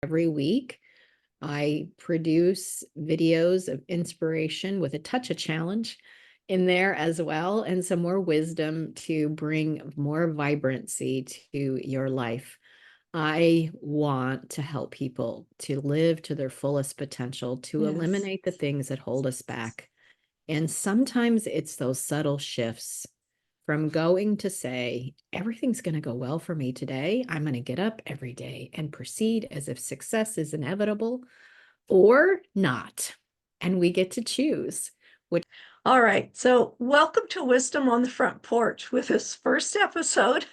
every week. I produce videos of inspiration with a touch of challenge in there as well, and some more wisdom to bring more vibrancy to your life. I want to help people to live to their fullest potential, to Yes. eliminate the things that hold us back. And sometimes it's those subtle shifts from going to say, everything's going to go well for me today. I'm going to get up every day and proceed as if success is inevitable or not. And we get to choose. All right. So, welcome to Wisdom on the Front Porch with this first episode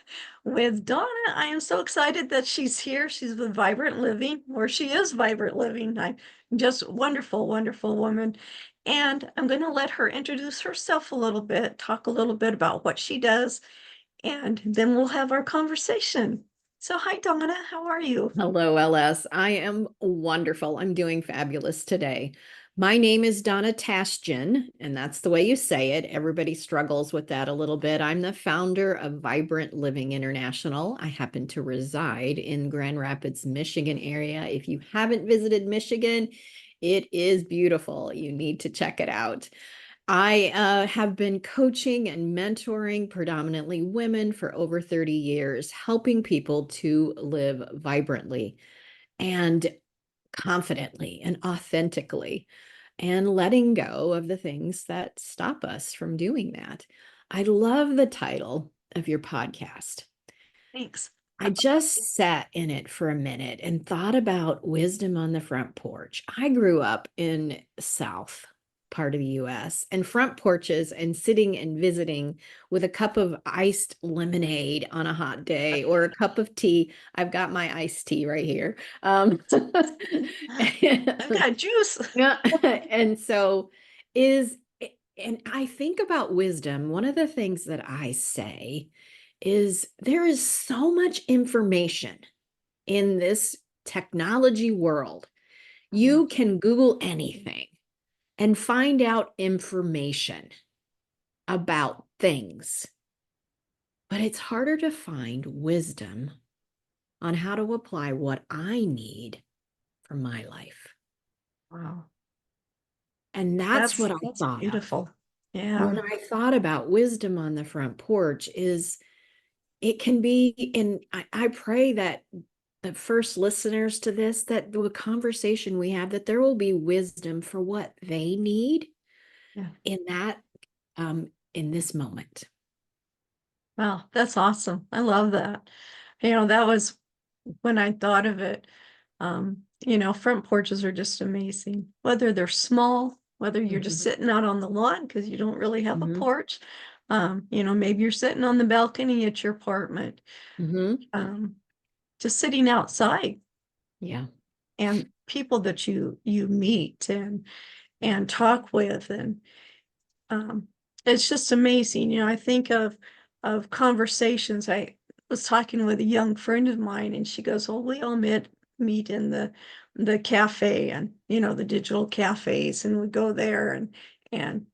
with Donna. I am so excited that she's here. She's with Vibrant Living, or she is Vibrant Living. I just wonderful, wonderful woman. And I'm going to let her introduce herself a little bit, talk a little bit about what she does, and then we'll have our conversation. So, hi, Donna. How are you? Hello, LS. I am wonderful. I'm doing fabulous today. My name is Donna Tahjian, and that's the way you say it. Everybody struggles with that a little bit. I'm the founder of Vibrant Living International. I happen to reside in Grand Rapids, Michigan area. If you haven't visited Michigan, it is beautiful. You need to check it out. I have been coaching and mentoring predominantly women for over 30 years, helping people to live vibrantly and confidently and authentically, and letting go of the things that stop us from doing that. I love the title of your podcast. Thanks. I just sat in it for a minute and thought about wisdom on the front porch. I grew up in South part of the US, and front porches and sitting and visiting with a cup of iced lemonade on a hot day or a cup of tea. I've got my iced tea right here. I've got juice. Yeah. And so is, and I think about wisdom. One of the things that I say is there is so much information in this technology world. You can Google anything and find out information about things, but it's harder to find wisdom on how to apply what I need for my life. Wow. And that's what I That's thought of beautiful. Yeah. when I thought about wisdom on the front porch. Is it can be, and I pray that the first listeners to this, that the conversation we have, that there will be wisdom for what they need Yeah. in that, in this moment. Wow, that's awesome. I love that. That was when I thought of it. Front porches are just amazing. Whether they're small, whether you're just Mhm. sitting out on the lawn because you don't really have a Mhm. porch. Maybe you're sitting on the balcony at your apartment. Mhm. Um, just sitting outside Yeah. and people that you meet and talk with and um, it's just amazing. I think of conversations. I was talking with a young friend of mine, and she goes, "Well, we all meet in the cafe, and the digital cafes, and we go there, and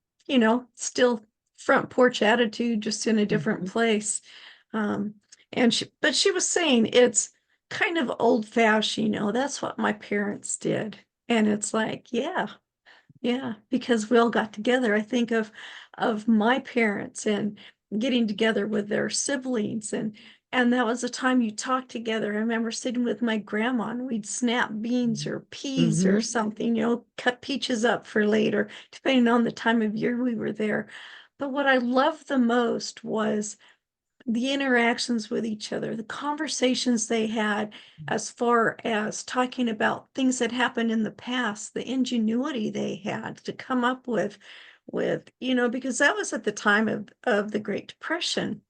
still front porch attitude, just in a different Mhm. place." Um, but she was saying it's kind of old fashioned. That's what my parents did, and it's like, yeah. Yeah, because we all got together. I think of my parents and getting together with their siblings and that was the time you talked together. I remember sitting with my grandma and we'd snap beans or peas or Mhm. something, cut peaches up for later, depending on the time of year we were there. But what I loved the most was the interactions with each other, the conversations they had as far as talking about things that happened in the past, the ingenuity they had to come up because that was at the time of the Great Depression.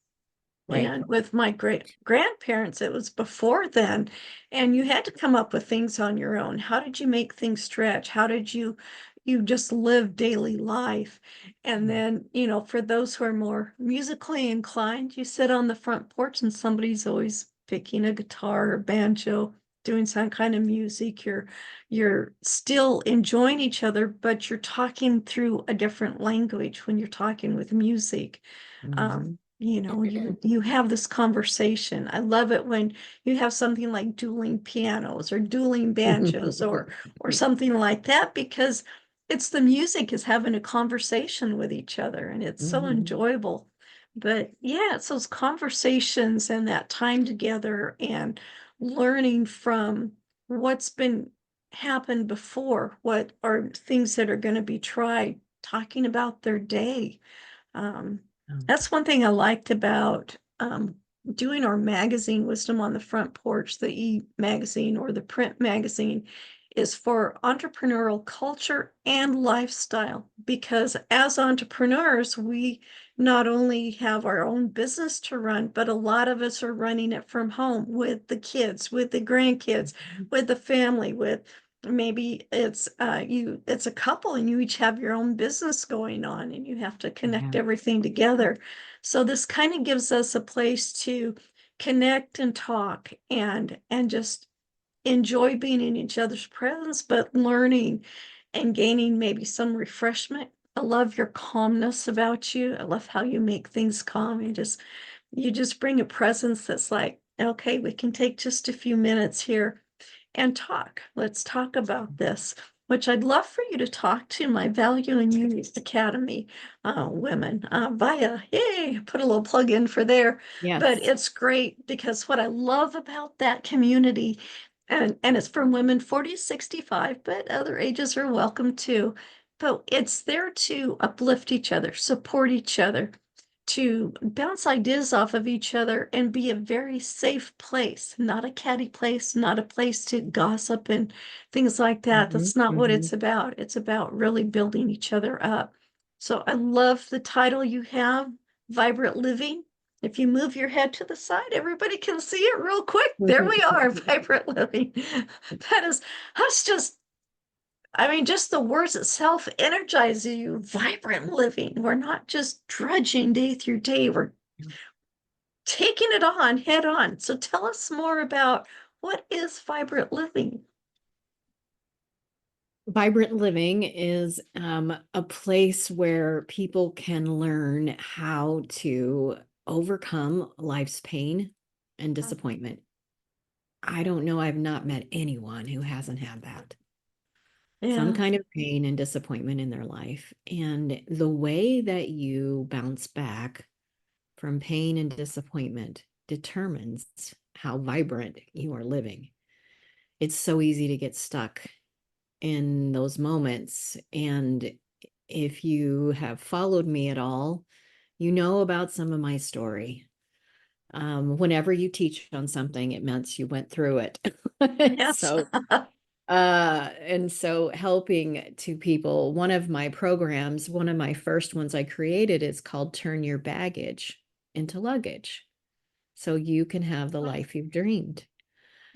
Right. And with my great grandparents, it was before then. And you had to come up with things on your own. How did you make things stretch? How did you just live daily life? And then, for those who are more musically inclined, you sit on the front porch and somebody's always picking a guitar or banjo, doing some kind of music. You're still enjoying each other, but you're talking through a different language when you're talking with music. Mhm. you have this conversation. I love it when you have something like dueling pianos or dueling banjos or something like that, because it's the music is having a conversation with each other, and it's so Mhm. enjoyable. But yeah, it's those conversations and that time together and learning from what's been happened before, what are things that are going to be tried, talking about their day. Um, Oh, that's one thing I liked about doing our magazine, Wisdom on the Front Porch, the e-magazine or the print magazine, is for entrepreneurial culture and lifestyle. Because as entrepreneurs, we not only have our own business to run, but a lot of us are running it from home with the kids, with the grandkids, mhm. with the family, with maybe it's a couple and you each have your own business going on and you have to connect Yeah. everything together. So this kind of gives us a place to connect and talk and just enjoy being in each other's presence, but learning and gaining maybe some refreshment. I love your calmness about you. I love how you make things calm. You just bring a presence that's like, okay, we can take just a few minutes here and talk. Let's talk about this, which I'd love for you to talk to my Value in You Academy women via, yay, put a little plug in for there. But Yes. it's great because what I love about that community, and it's from women 40 to 65, but other ages are welcome too. But it's there to uplift each other, support each other, to bounce ideas off of each other and be a very safe place, not a catty place, not a place to gossip and things like that. Mhm, That's not what it's mhm. about. It's about really building each other up. So I love the title you have, Vibrant Living. If you move your head to the side, everybody can see it real quick. There we are, Vibrant Living. That's just, I mean, just the words itself energize you. Vibrant living. We're not just drudging day through day. We're taking it on head on. So tell us more about what is vibrant living? Vibrant living is a place where people can learn how to overcome life's pain and disappointment. I don't know, I've not met anyone who hasn't had that. Some Yeah. kind of pain and disappointment in their life. And the way that you bounce back from pain and disappointment determines how vibrant you are living. It's so easy to get stuck in those moments. And if you have followed me at all, you know about some of my story. Whenever you teach on something, it meant you went through it. Yes. And so helping to people, one of my programs, one of my first ones I created is called Turn Your Baggage into Luggage. So you can have the Oh, life you've dreamed.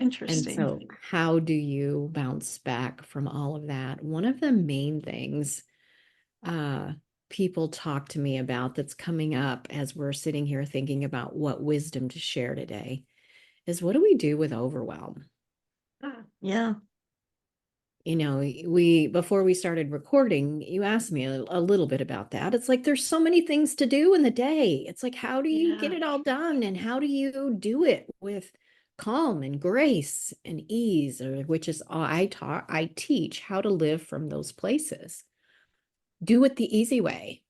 And interesting. so, how do you bounce back from all of that? One of the main things uh, people talk to me about that's coming up as we're sitting here thinking about what wisdom to share today is what do we do with overwhelm? Yeah. We before we started recording, you asked me a little bit about that. It's like there's so many things to do in the day. It's like, how do you get Yeah. it all done? And how do you do it with calm and grace and ease, or which is I teach how to live from those places. Do it the easy way,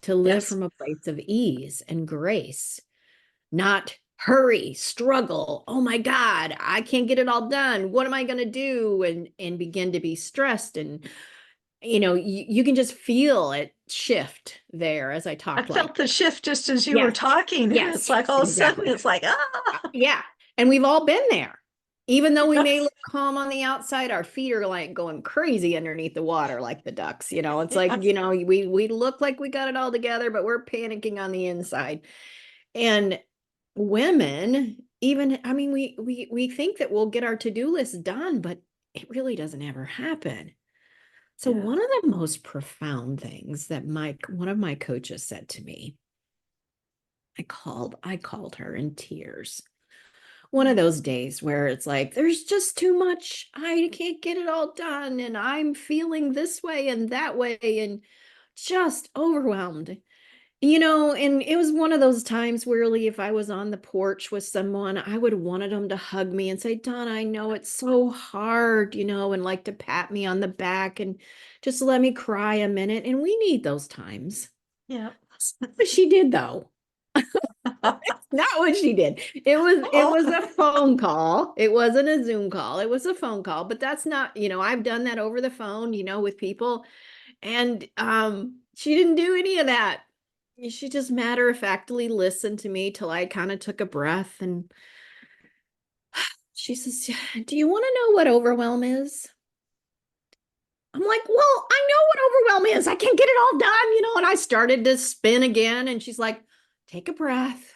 to live Yes. from a place of ease and grace, not hurry, struggle. Oh my God, I can't get it all done. What am I going to do? And begin to be stressed. And, you can just feel it shift there as I I talked like, felt the shift just as you were yes, talking. It's yes, like all of a sudden exactly. it's like, ah. Yeah. And we've all been there. Even though we may Yes. look calm on the outside, our feet are like going crazy underneath the water, like the ducks. It's like, Yes. we look like we got it all together, but we're panicking on the inside. And women, even, I mean, we think that we'll get our to-do list done, but it really doesn't ever happen. So Yeah. one of the most profound things that one of my coaches said to me, I called her in tears. One of those days where it's like, there's just too much. I can't get it all done. And I'm feeling this way and that way and just overwhelmed. And it was one of those times where really if I was on the porch with someone, I would have wanted them to hug me and say, Donna, I know it's so hard, and like to pat me on the back and just let me cry a minute. And we need those times. Yeah. That's not what she did though. Not what she did. It was Oh, a phone call. It wasn't a Zoom call. It was a phone call, but that's not, I've done that over the phone, with people. And she didn't do any of that. She just matter of factly listened to me till I kind of took a breath. And she says, do you want to know what overwhelm is? I'm like, well, I know what overwhelm is. I can't get it all done, and I started to spin again. And she's like, take a breath.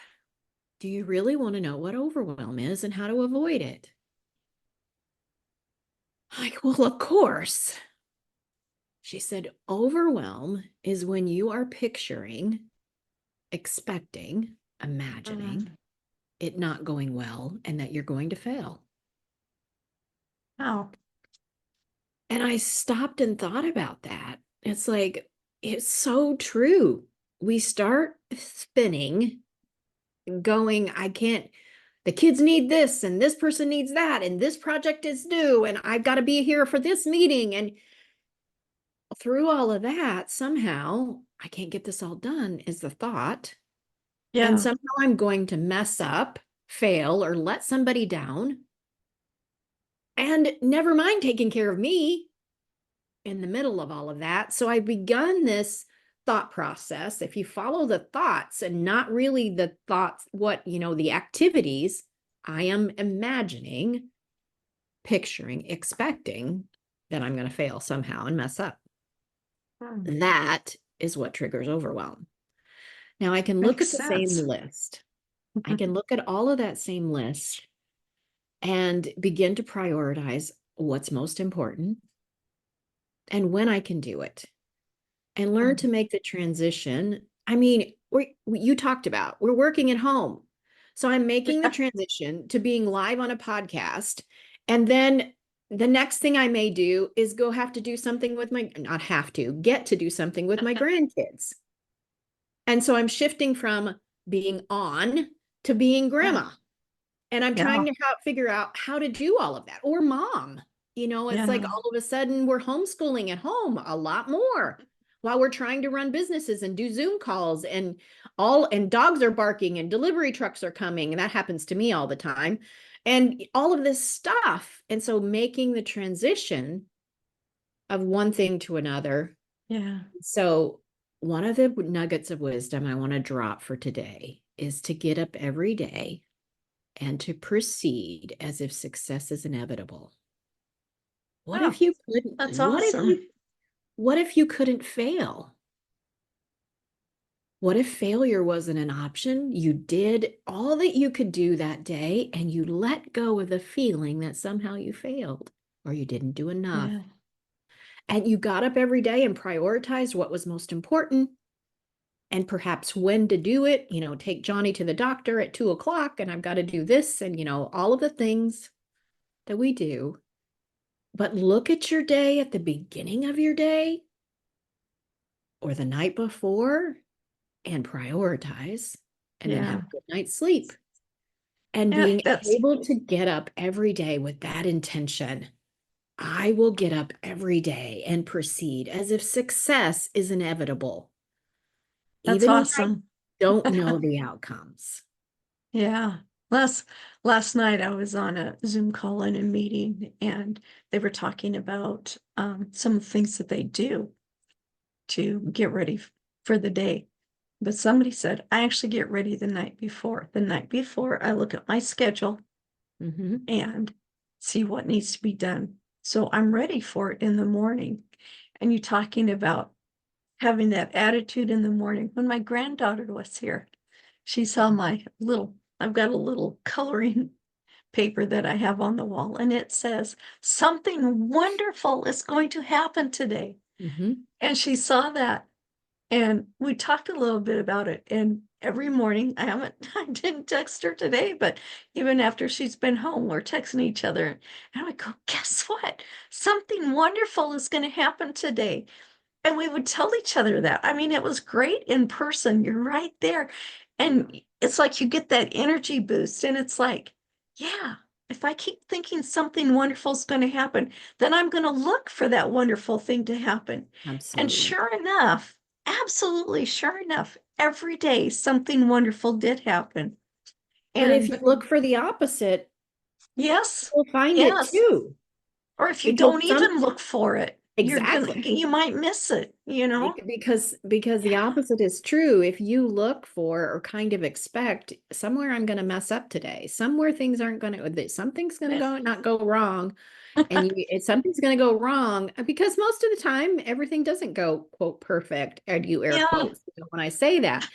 Do you really want to know what overwhelm is and how to avoid it? I'm like, well, of course. She said, overwhelm is when you are picturing, expecting, mm, imagining it not going well and that you're going to fail. oh, And I stopped and thought about that. It's like, it's so true. We start spinning, going, I can't, the kids need this, and this person needs that, and this project is due, and I've got to be here for this meeting. And through all of that, somehow, I can't get this all done, is the thought. And yeah, somehow I'm going to mess up, fail, or let somebody down. And never mind taking care of me in the middle of all of that. So I've begun this thought process. If you follow the thoughts and not really the thoughts, the activities, I am imagining, picturing, expecting that I'm going to fail somehow and mess up. mm, That is what triggers overwhelm. Now I can look makes at the same sense. list. I can look at all of that same list and begin to prioritize what's most important and when I can do it and learn to Mm, make the transition. I mean, you talked about we're working at home. So I'm making the yeah, transition to being live on a podcast. And then the next thing I may do is go have to do something with not have to, get to do something with my grandkids. And so I'm shifting from being on to being yeah, grandma. And I'm trying yeah, to figure out how to do all of that. Or mom. It's like yeah, all of a sudden we're homeschooling at home a lot more while we're trying to run businesses and do Zoom calls and dogs are barking and delivery trucks are coming. And that happens to me all the time. And all of this stuff. And so making the transition of one thing to another. yeah. So one of the nuggets of wisdom I want to drop for today is to get up every day and to proceed as if success is inevitable. What Oh, if you couldn't, that's awesome. what if you couldn't fail? What if failure wasn't an option? You did all that you could do that day and you let go of the feeling that somehow you failed or you didn't do enough. Yeah, And you got up every day and prioritized what was most important and perhaps when to do it, take Johnny to the doctor at 2 o'clock and I've got to do this and, all of the things that we do. But look at your day at the beginning of your day or the night before and prioritize and then have yeah, a good night's sleep. And yeah. being That's able to get up every day with that intention. I will get up every day and proceed as if success is inevitable, that's even when I awesome. don't know the outcomes. Yeah. Last night I was on a Zoom call in a meeting and they were talking about some of the things that they do to get ready for the day. But somebody said, I actually get ready the night before. The night before, I look at my schedule Mm-hmm. and see what needs to be done. So I'm ready for it in the morning. And you talking about having that attitude in the morning. When my granddaughter was here, she saw I've got a little coloring paper that I have on the wall, and it says, something wonderful is going to happen today. Mm-hmm. And she saw that. And we talked a little bit about it. And every morning, I didn't text her today, but even after she's been home, we're texting each other. And I go, guess what? Something wonderful is going to happen today. and we would tell each other that. I mean, it was great in person. You're right there. And it's like you get that energy boost. And it's like, yeah, if I keep thinking something wonderful is going to happen, then I'm going to look for that wonderful thing to happen. And Absolutely. sure enough, absolutely sure enough, every day something wonderful did happen. But if And you look for the opposite, yes, you'll find it yes. too. Or if you Because don't some even look for it, exactly. you might miss it, you know? Because the Yeah. opposite is true. If you look for or kind of expect somewhere I'm going to mess up today, somewhere things aren't going to, something's going to go not go wrong, and something's going to go wrong because most of the time everything doesn't go quote perfect. I do air Yeah. quotes when I say that.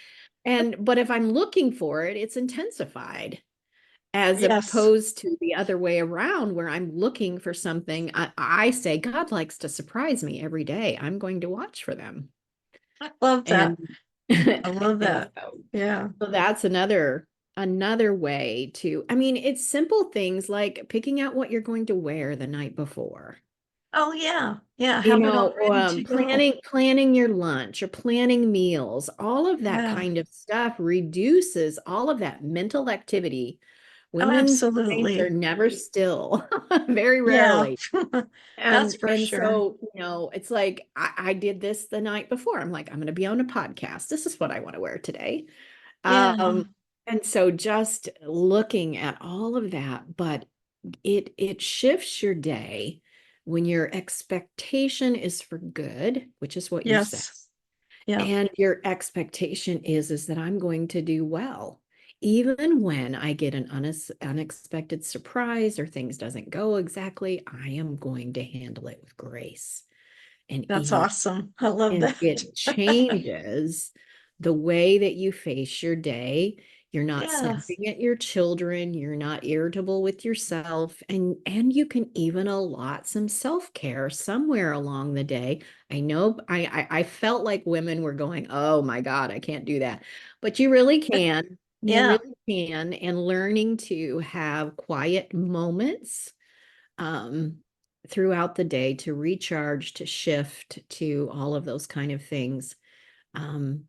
But if I'm looking for it, it's intensified as Yes. opposed to the other way around where I'm looking for something. I say God likes to surprise me every day. I'm going to watch for them. I love And that. I love and that. Yeah. so that's another way to, I mean, it's simple things like picking out what you're going to wear the night before. Oh yeah. Yeah. Have it all ready to go. Planning your lunch or planning meals, all of that Yeah. kind of stuff reduces all of that mental activity. Oh, Women's brains are absolutely. never still, very Yeah. rarely. That's And for and sure. so, it's like I did this the night before. I'm like, I'm gonna be on a podcast. This is what I want to wear today. Yeah. Um, and so just looking at all of that, but it shifts your day when your expectation is for good, which is what you said. Yes. Yeah. And your expectation is that I'm going to do well. Even when I get an unexpected surprise or things doesn't go exactly, I am going to handle it with grace and That's ease. awesome. I love And that. it changes the way that you face your day. You're not Yes. snapping at your children, you're not irritable with yourself, and you can even allot some self-care somewhere along the day. I know I felt like women were going, "Oh my God, I can't do that." But you really can. You Yeah. really can. And learning to have quiet moments um, throughout the day to recharge, to shift, to all of those kind of things. Um,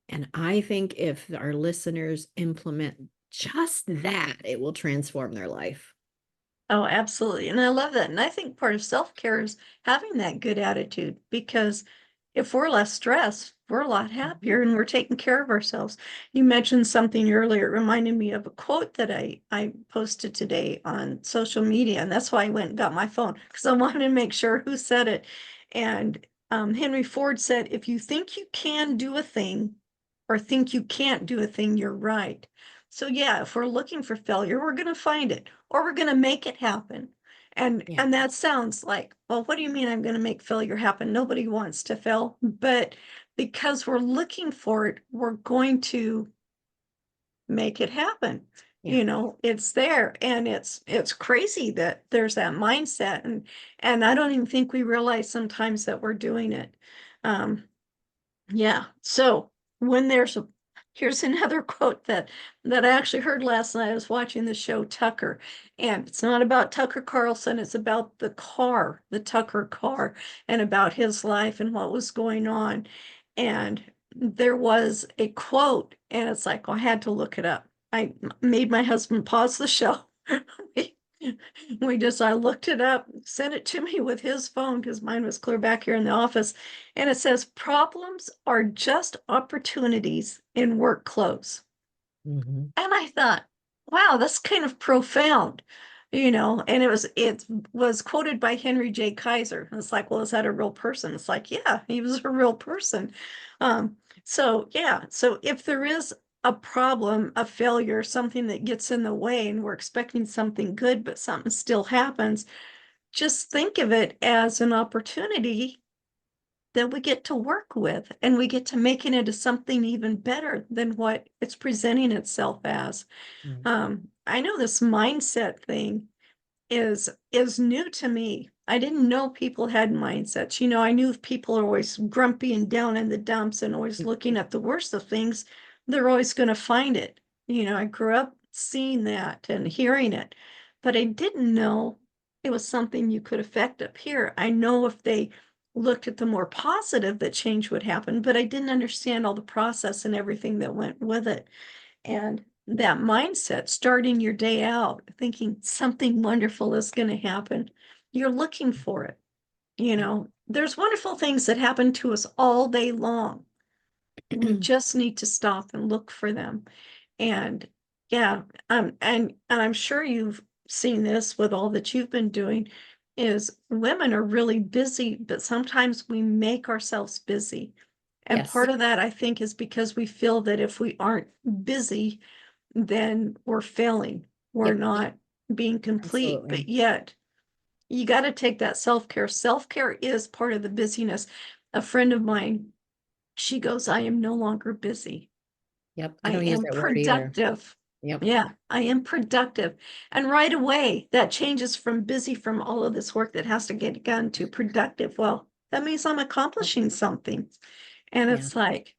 and I think if our listeners implement just that, it will transform their life. Oh, absolutely. And I love that. And I think part of self-care is having that good attitude because if we're less stressed, we're a lot happier and we're taking care of ourselves. You mentioned something earlier, it reminded me of a quote that I posted today on social media. And that's why I went and got my phone because I wanted to make sure who said it. And Henry Ford said, if you think you can do a thing or think you can't do a thing, you're right. So yeah, if we're looking for failure, we're going to find it or we're going to make it happen. Yeah. And that sounds like, well, what do you mean I'm going to make failure happen? Nobody wants to fail, but because we're looking for it, we're going to make it happen. Yeah. It's there and it's crazy that there's that mindset and I don't even think we realize sometimes that we're doing it. Um, yeah. So when here's another quote that I actually heard last night. I was watching the show Tucker, and it's not about Tucker Carlson. It's about the Tucker car, and about his life and what was going on. And there was a quote, and it's like, I had to look it up. I made my husband pause the show. We I looked it up, sent it to me with his phone because mine was clear back here in the office. And it says, problems are just opportunities in work clothes. Mhm. And I thought, wow, that's kind of profound, and it was quoted by Henry J. Kaiser. And it's like, well, is that a real person? It's like, yeah, he was a real person. So yeah, so if there is a problem, a failure, something that gets in the way, and we're expecting something good, but something still happens, just think of it as an opportunity that we get to work with and we get to make it into something even better than what it's presenting itself as. Mm. I know this mindset thing is new to me. I didn't know people had mindsets. I knew if people are always grumpy and down in the dumps and always looking at the worst of things, they're always going to find it. I grew up seeing that and hearing it, but I didn't know it was something you could affect up here. I know if they looked at the more positive that change would happen, but I didn't understand all the process and everything that went with it. And that mindset, starting your day out thinking something wonderful is going to happen, you're looking for it. Yeah. There's wonderful things that happen to us all day long. We just need to stop and look for them. And yeah, and I'm sure you've seen this with all that you've been doing, is women are really busy, but sometimes we make ourselves busy. And Yes. part of that, I think, is because we feel that if we aren't busy, then we're failing. We're Yep. not being complete. Absolutely. But yet, you got to take that self-care. Self-care is part of the busyness. A friend of mine, she goes, I am no longer busy. Yep. I I don't use am that word either. productive. Yep. Yeah, I am productive. And right away, that changes from busy from all of this work that has to get done to productive. Well, that means I'm accomplishing something. And Yeah. it's like,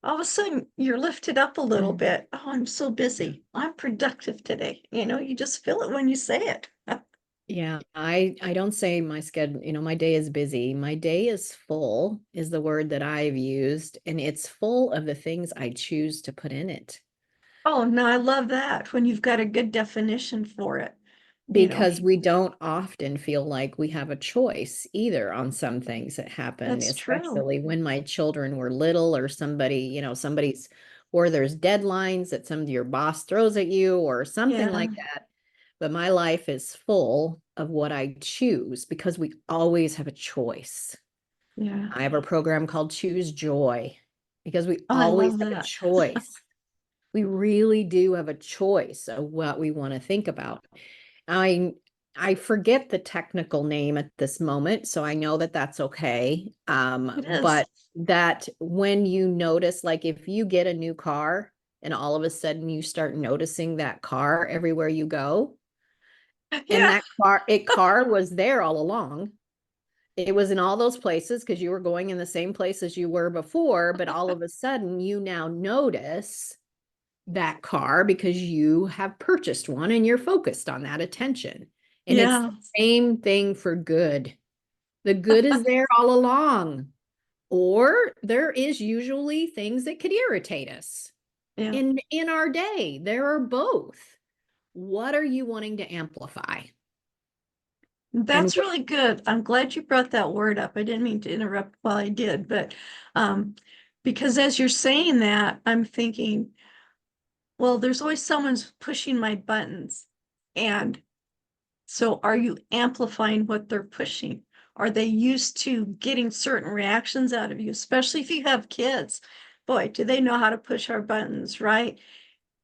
all of a sudden, you're lifted up a little bit. Oh, I'm so Yeah. busy. I'm productive today. You just feel it when you say it. Yeah, I don't say my schedule, my day is busy. My day is full is the word that I've used, and it's full of the things I choose to put in it. Oh, no, I love that when you've got a good definition for it. You know, Because we don't often feel like we have a choice either on some things that happen, that's true. especially when my children were little or somebody, somebody's, or there's deadlines that some of your boss throws at you or something Yeah, like that. But my life is full of what I choose because we always have a choice. yeah. I have a program called Choose Joy because we Oh, I always love have a that. choice. We really do have a choice of what we want to think about. I I forget the technical name at this moment, so I know that that's okay. It is. But that when you notice, like if you get a new car and all of a sudden you start noticing that car everywhere you go, and Yeah, that car was there all along. It was in all those places because you were going in the same place as you were before, but all of a sudden you now notice that car because you have purchased one and you're focused on that attention. And it's the yeah, same thing for good. The good is there all along, or there is usually things that could irritate us yeah. in our day. There are both. What are you wanting to amplify? And That's really good. I'm glad you brought that word up. I didn't mean to interrupt while I did, but um, because as you're saying that, I'm thinking, well, there's always someone's pushing my buttons. And so are you amplifying what they're pushing? Are they used to getting certain reactions out of you, especially if you have kids? Boy, do they know how to push our buttons, right?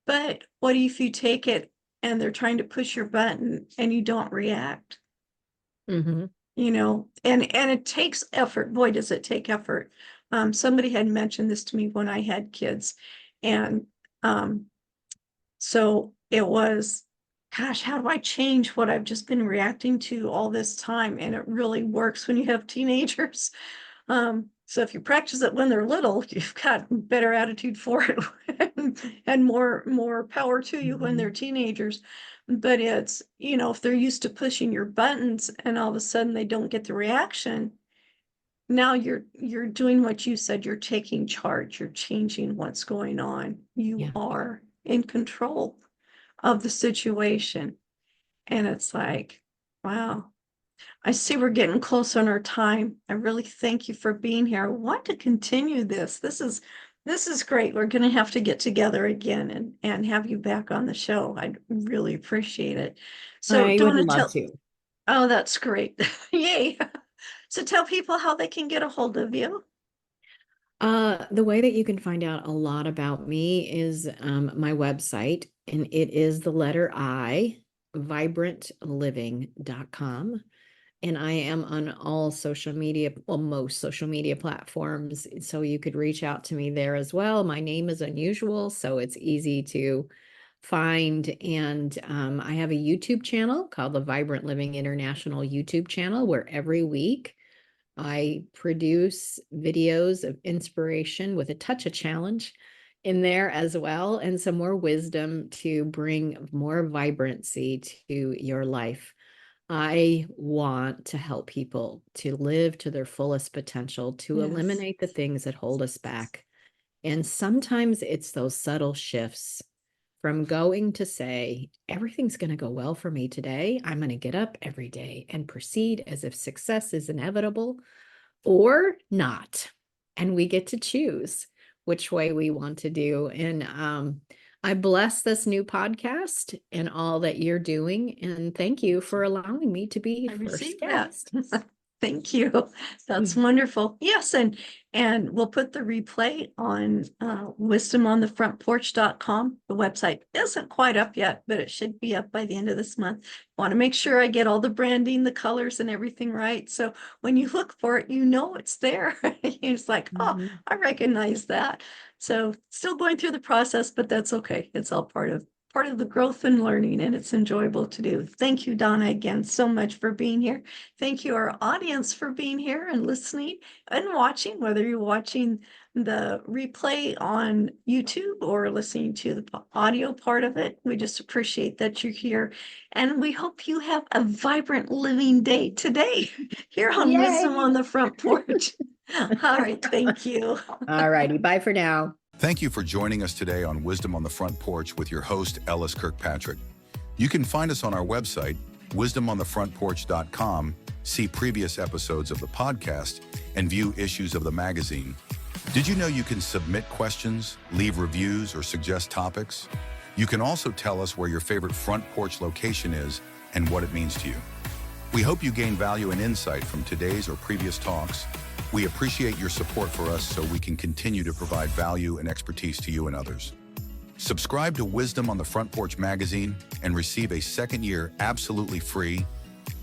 But what if you take it and they're trying to push your button and you don't react? Mhm. And it takes effort. Boy, does it take effort. Somebody had mentioned this to me when I had kids, and um, so it was, gosh, how do I change what I've just been reacting to all this time? And it really works when you have teenagers. So if you practice it when they're little, you've got better attitude for it and more power to you when they're Mhm. teenagers. But if they're used to pushing your buttons and all of a sudden they don't get the reaction, now you're doing what you said, you're taking charge, you're changing what's going on. You Yeah. are in control of the situation. And it's like, wow. I see we're getting close on our time. I really thank you for being here. I want to continue this. This is great. We're going to have to get together again and have you back on the show. I'd really appreciate it. So, I would Donna, love tell, to. oh, that's great. Yay. So tell people how they can get a hold of you. The way that you can find out a lot about me is my website, and it is the letter I, vibrantliving.com. And I am on all social media, well, most social media platforms. So you could reach out to me there as well. My name is unusual, so it's easy to find. And I have a YouTube channel called the Vibrant Living International YouTube channel, where every week I produce videos of inspiration with a touch of challenge in there as well, and some more wisdom to bring more vibrancy to your life. I want to help people to live to their fullest potential, to Yes. eliminate the things that hold us back. And sometimes it's those subtle shifts from going to say, everything's going to go well for me today. I'm going to get up every day and proceed as if success is inevitable or not. And we get to choose which way we want to do. And I bless this new podcast and all that you're doing. And thank you for allowing me to be I first received that. guest. Thank you. That's wonderful. Yes, and we'll put the replay on wisdomonthefrontporch.com. The website isn't quite up yet, but it should be up by the end of this month. Want to make sure I get all the branding, the colors, and everything right. So when you look for it, you know it's there. It's like, oh, Mhm. I recognize that. So still going through the process, but that's okay. It's all part of the growth and learning, and it's enjoyable to do. Thank you, Donna, again so much for being here. Thank you, our audience, for being here and listening and watching, whether you're watching the replay on YouTube or listening to the audio part of it. We just appreciate that you're here. And we hope you have a vibrant living day today here on Wisdom Yay. on the Front Porch. All right. Thank you. All righty. Bye for now. Thank you for joining us today on Wisdom on the Front Porch with your host, Ellis Kirkpatrick. You can find us on our website, wisdomonthefrontporch.com, see previous episodes of the podcast, and view issues of the magazine. Did you know you can submit questions, leave reviews, or suggest topics? You can also tell us where your favorite front porch location is and what it means to you. We hope you gain value and insight from today's or previous talks. We appreciate your support for us so we can continue to provide value and expertise to you and others. Subscribe to Wisdom on the Front Porch magazine and receive a second year absolutely free.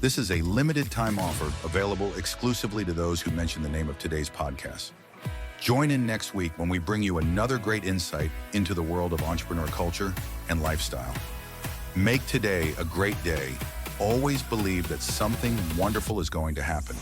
This is a limited time offer available exclusively to those who mention the name of today's podcast. Join in next week when we bring you another great insight into the world of entrepreneur culture and lifestyle. Make today a great day. Always believe that something wonderful is going to happen.